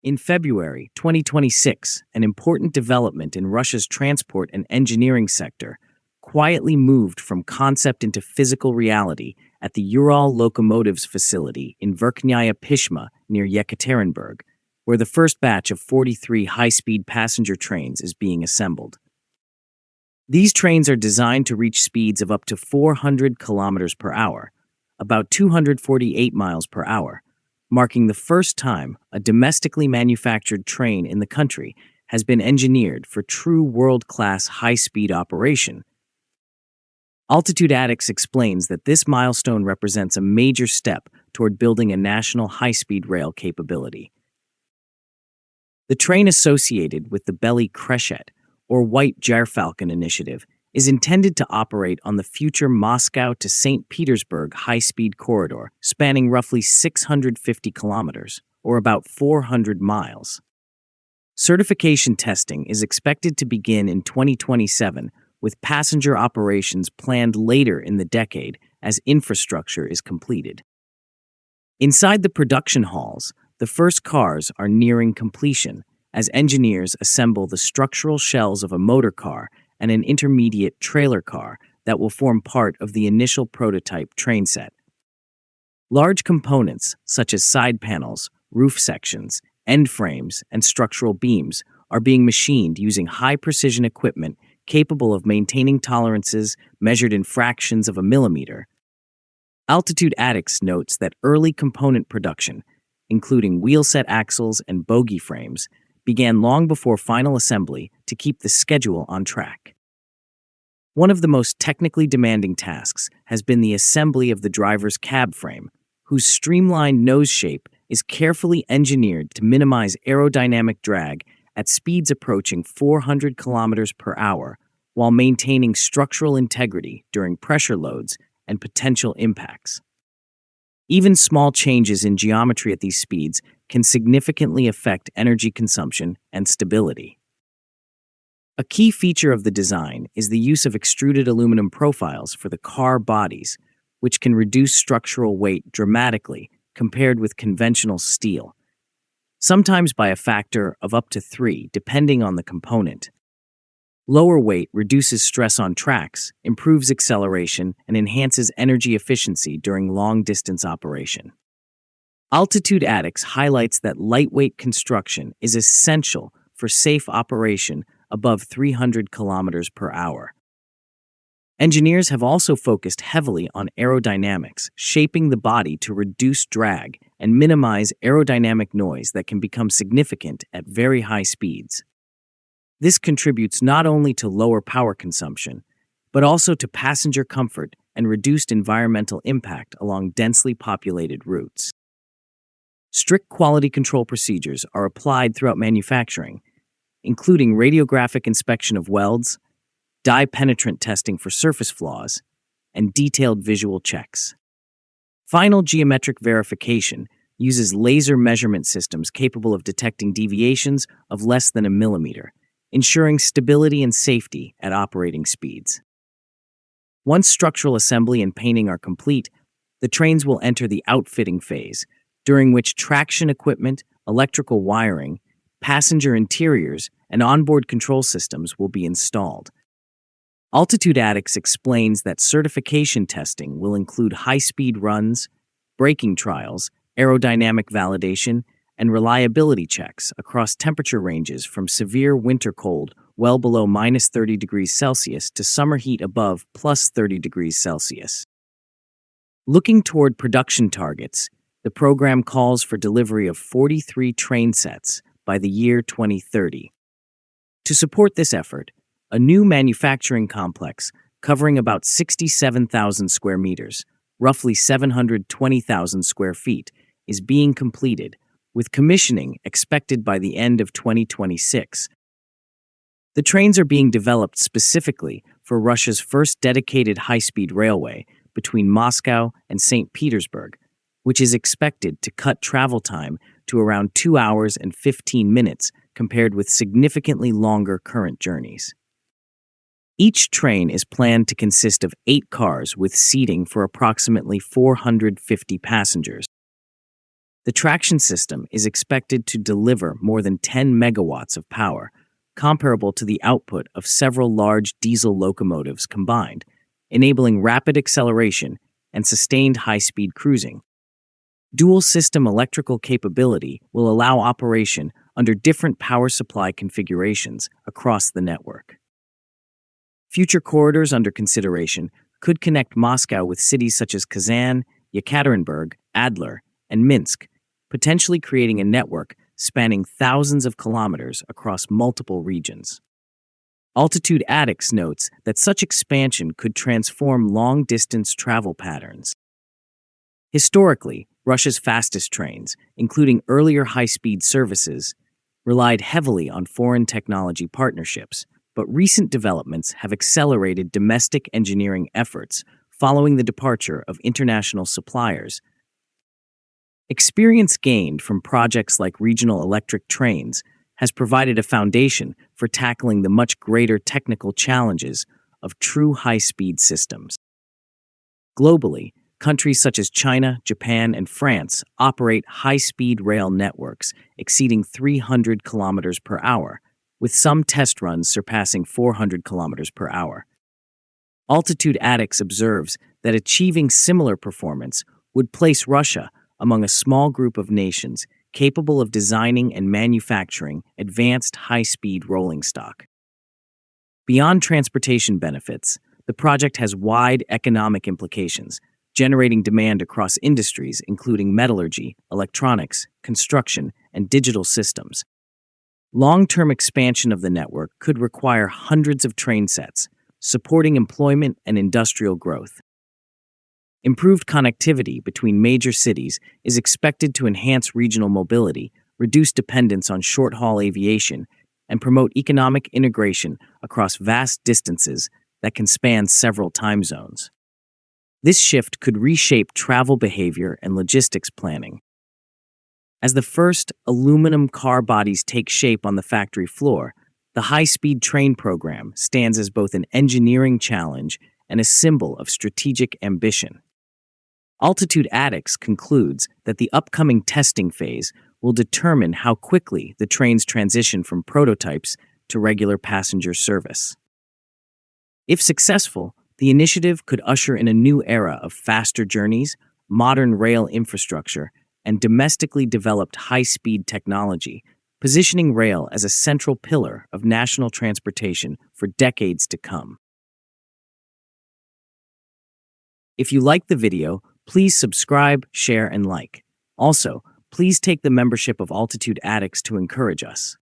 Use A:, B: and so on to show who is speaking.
A: In February 2026, an important development in Russia's transport and engineering sector quietly moved from concept into physical reality at the Ural Locomotives facility in Verkhnaya Pishma near Yekaterinburg, where the first batch of 43 high-speed passenger trains is being assembled. These trains are designed to reach speeds of up to 400 kilometers per hour, about 248 miles per hour, marking the first time a domestically manufactured train in the country has been engineered for true world-class high-speed operation. Altitude Addicts explains that this milestone represents a major step toward building a national high-speed rail capability. The train associated with the Belly Kreshet, or White Gyrfalcon initiative, is intended to operate on the future Moscow to St. Petersburg high-speed corridor, spanning roughly 650 kilometers, or about 400 miles. Certification testing is expected to begin in 2027, with passenger operations planned later in the decade as infrastructure is completed. Inside the production halls, the first cars are nearing completion as engineers assemble the structural shells of a motor car and an intermediate trailer car that will form part of the initial prototype train set. Large components, such as side panels, roof sections, end frames, and structural beams, are being machined using high-precision equipment capable of maintaining tolerances measured in fractions of a millimeter. Altitude Addicts notes that early component production, including wheelset axles and bogie frames, began long before final assembly to keep the schedule on track. One of the most technically demanding tasks has been the assembly of the driver's cab frame, whose streamlined nose shape is carefully engineered to minimize aerodynamic drag at speeds approaching 400 kilometers per hour while maintaining structural integrity during pressure loads and potential impacts. Even small changes in geometry at these speeds can significantly affect energy consumption and stability. A key feature of the design is the use of extruded aluminum profiles for the car bodies, which can reduce structural weight dramatically compared with conventional steel, sometimes by a factor of up to 3, depending on the component. Lower weight reduces stress on tracks, improves acceleration, and enhances energy efficiency during long-distance operation. Altitude Addicts highlights that lightweight construction is essential for safe operation above 300 kilometers per hour. Engineers have also focused heavily on aerodynamics, shaping the body to reduce drag and minimize aerodynamic noise that can become significant at very high speeds. This contributes not only to lower power consumption, but also to passenger comfort and reduced environmental impact along densely populated routes. Strict quality control procedures are applied throughout manufacturing, including radiographic inspection of welds, dye penetrant testing for surface flaws, and detailed visual checks. Final geometric verification uses laser measurement systems capable of detecting deviations of less than a millimeter, ensuring stability and safety at operating speeds. Once structural assembly and painting are complete, the trains will enter the outfitting phase, during which traction equipment, electrical wiring, passenger interiors, and onboard control systems will be installed. Altitude Addicts explains that certification testing will include high-speed runs, braking trials, aerodynamic validation, and reliability checks across temperature ranges from severe winter cold well below minus 30 degrees Celsius to summer heat above plus 30 degrees Celsius. Looking toward production targets, the program calls for delivery of 43 train sets by the year 2030. To support this effort, a new manufacturing complex covering about 67,000 square meters, roughly 720,000 square feet, is being completed, with commissioning expected by the end of 2026. The trains are being developed specifically for Russia's first dedicated high-speed railway between Moscow and St. Petersburg, which is expected to cut travel time to around 2 hours and 15 minutes compared with significantly longer current journeys. Each train is planned to consist of 8 cars with seating for approximately 450 passengers. The traction system is expected to deliver more than 10 megawatts of power, comparable to the output of several large diesel locomotives combined, enabling rapid acceleration and sustained high-speed cruising. Dual-system electrical capability will allow operation under different power supply configurations across the network. Future corridors under consideration could connect Moscow with cities such as Kazan, Yekaterinburg, Adler, and Minsk, potentially creating a network spanning thousands of kilometers across multiple regions. Altitude Addicts notes that such expansion could transform long-distance travel patterns. Historically, Russia's fastest trains, including earlier high-speed services, relied heavily on foreign technology partnerships, but recent developments have accelerated domestic engineering efforts following the departure of international suppliers. Experience gained from projects like regional electric trains has provided a foundation for tackling the much greater technical challenges of true high-speed systems. Globally, countries such as China, Japan, and France operate high-speed rail networks exceeding 300 kilometers per hour, with some test runs surpassing 400 kilometers per hour. Altitude Addicts observes that achieving similar performance would place Russia among a small group of nations capable of designing and manufacturing advanced high-speed rolling stock. Beyond transportation benefits, the project has wide economic implications, generating demand across industries including metallurgy, electronics, construction, and digital systems. Long-term expansion of the network could require hundreds of train sets, supporting employment and industrial growth. Improved connectivity between major cities is expected to enhance regional mobility, reduce dependence on short-haul aviation, and promote economic integration across vast distances that can span several time zones. This shift could reshape travel behavior and logistics planning. As the first aluminum car bodies take shape on the factory floor, the high-speed train program stands as both an engineering challenge and a symbol of strategic ambition. Altitude Addicts concludes that the upcoming testing phase will determine how quickly the trains transition from prototypes to regular passenger service. If successful, the initiative could usher in a new era of faster journeys, modern rail infrastructure, and domestically developed high-speed technology, positioning rail as a central pillar of national transportation for decades to come. If you liked the video, please subscribe, share, and like. Also, please take the membership of Altitude Addicts to encourage us.